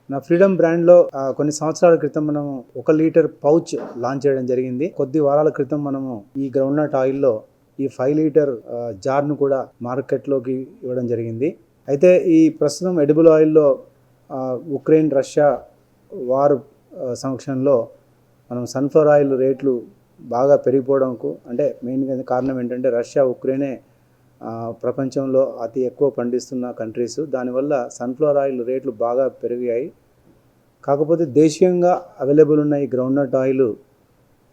నా ఫ్రీడమ్ బ్రాండ్లో కొన్ని సంవత్సరాల క్రితం మనం 1 లీటర్ పౌచ్ లాంచ్ చేయడం జరిగింది. కొద్ది వారాల క్రితం మనము ఈ గ్రౌండ్నట్ ఆయిల్లో ఈ 5 లీటర్ జార్ను కూడా మార్కెట్లోకి ఇవ్వడం జరిగింది. అయితే ఈ ప్రస్తుతం ఎడిబుల్ ఆయిల్లో ఉక్రెయిన్ రష్యా వార్ సమక్షంలో మనం సన్ఫ్లవర్ ఆయిల్ రేట్లు బాగా పెరిగిపోవడంకు అంటే మెయిన్గా కారణం ఏంటంటే రష్యా ఉక్రెయినే ప్రపంచంలో అతి ఎక్కువ పండిస్తున్న కంట్రీస్. దానివల్ల సన్ఫ్లవర్ ఆయిల్ రేట్లు బాగా పెరిగాయి. కాకపోతే దేశీయంగా అవైలబుల్ ఉన్న ఈ గ్రౌండ్నట్ ఆయిల్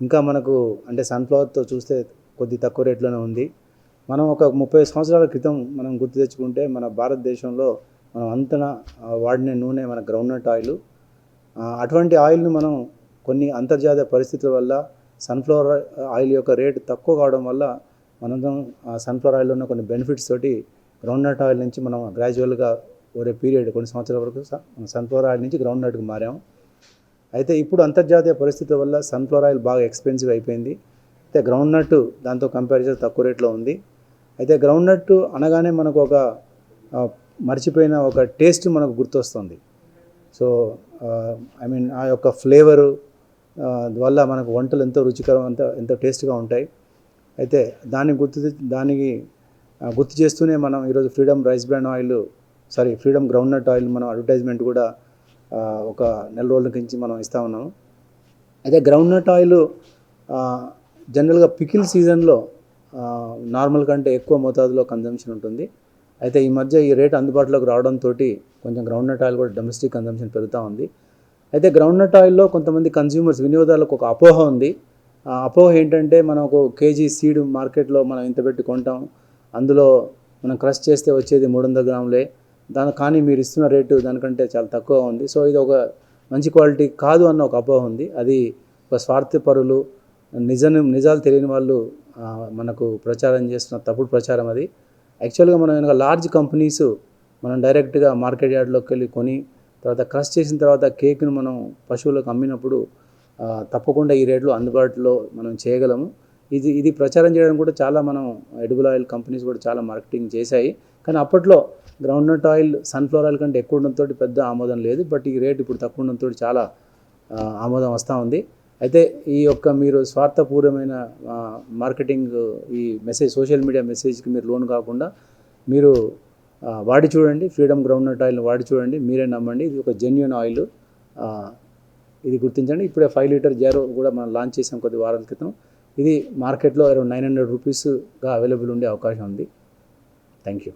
ఇంకా మనకు అంటే సన్ఫ్లవర్తో చూస్తే కొద్ది తక్కువ రేట్లోనే ఉంది. మనం ఒక 30 సంవత్సరాల క్రితం మనం గుర్తు తెచ్చుకుంటే మన భారతదేశంలో మనం అంతనా వాడిన నూనె మన గ్రౌండ్నట్ ఆయిల్. అటువంటి ఆయిల్ని మనం కొన్ని అంతర్జాతీయ పరిస్థితుల వల్ల సన్ఫ్లవర్ ఆయిల్ యొక్క రేటు తక్కువ కావడం వల్ల మనం సన్ఫ్లవర్ ఆయిల్లో ఉన్న కొన్ని బెనిఫిట్స్ తోటి గ్రౌండ్నట్ ఆయిల్ నుంచి మనం గ్రాడ్యువల్గా ఓరే పీరియడ్ కొన్ని సంవత్సరాల వరకు సన్ఫ్లవర్ ఆయిల్ నుంచి గ్రౌండ్నట్కి మారాము. అయితే ఇప్పుడు అంతర్జాతీయ పరిస్థితుల వల్ల సన్ఫ్లవర్ ఆయిల్ బాగా ఎక్స్పెన్సివ్ అయిపోయింది. అయితే గ్రౌండ్నట్ దాంతో కంపారిజన్ తక్కువ రేట్లో ఉంది. అయితే గ్రౌండ్నట్ అనగానే మనకు ఒక మర్చిపోయిన ఒక టేస్ట్ మనకు గుర్తొస్తుంది. సో ఐ మీన్ ఆ యొక్క ఫ్లేవరు వల్ల మనకు వంటలు ఎంతో రుచికరం ఎంతో టేస్ట్గా ఉంటాయి. అయితే దానికి గుర్తు చేస్తూనే మనం ఈరోజు ఫ్రీడమ్ గ్రౌండ్నట్ ఆయిల్ మనం అడ్వర్టైజ్మెంట్ కూడా ఒక నెల రోజుల నుంచి మనం ఇస్తూ ఉన్నాము. అయితే గ్రౌండ్నట్ ఆయిల్ జనరల్గా పికిల్ సీజన్లో నార్మల్ కంటే ఎక్కువ మోతాదులో కన్జంప్షన్ ఉంటుంది. అయితే ఈ మధ్య ఈ రేట్ అందుబాటులోకి రావడంతో కొంచెం గ్రౌండ్నట్ ఆయిల్ కూడా డొమెస్టిక్ కన్జంప్షన్ పెరుగుతూ ఉంది. అయితే గ్రౌండ్నట్ ఆయిల్లో కొంతమంది వినియోగదారులకు ఒక అపోహ ఉంది. ఆ అపోహ ఏంటంటే మనం ఒక కేజీ సీడ్ మార్కెట్లో మనం ఇంత పెట్టి కొంటాం, అందులో మనం క్రష్ చేస్తే వచ్చేది 300 గ్రాములే, కానీ మీరు ఇస్తున్న రేటు దానికంటే చాలా తక్కువ ఉంది, సో ఇది ఒక మంచి క్వాలిటీ కాదు అన్న ఒక అపోహ ఉంది. అది ఒక స్వార్థపరులు నిజాలు తెలియని వాళ్ళు మనకు ప్రచారం చేస్తున్న తప్పుడు ప్రచారం అది. యాక్చువల్గా మనం కనుక లార్జ్ కంపెనీస్ మనం డైరెక్ట్గా మార్కెట్ యార్డ్లోకి వెళ్ళి కొని తర్వాత క్రష్ చేసిన తర్వాత కేక్ను మనం పశువులకు అమ్మినప్పుడు తప్పకుండా ఈ రేట్లో అందుబాటులో మనం చేయగలము. ఇది ప్రచారం చేయడం కూడా చాలా మనం ఎడిబుల్ ఆయిల్ కంపెనీస్ కూడా చాలా మార్కెటింగ్ చేశాయి. కానీ అప్పట్లో గ్రౌండ్నట్ ఆయిల్ సన్ఫ్లవర్ ఆయిల్ కంటే ఎక్కువ ఉండడంతో పెద్ద ఆమోదం లేదు. బట్ ఈ రేట్ ఇప్పుడు తక్కువ ఉండడంతో చాలా ఆమోదం వస్తూ ఉంది. అయితే ఈ యొక్క మీరు స్వార్థపూర్వమైన మార్కెటింగ్ ఈ మెసేజ్ సోషల్ మీడియా మెసేజ్కి మీరు లోన్ కాకుండా మీరు వాడి చూడండి, ఫ్రీడమ్ గ్రౌండ్నట్ ఆయిల్ని వాడి చూడండి, మీరే నమ్మండి. ఇది ఒక జెన్యూన్ ఆయిల్, ఇది గుర్తించండి. ఇప్పుడే 5 లీటర్ జార్ కూడా మనం లాంచ్ చేసాం కొద్ది వారాల క్రితం. ఇది మార్కెట్లో అరౌండ్ 900 రూపీస్గా అవైలబుల్ ఉండే అవకాశం ఉంది. Thank you.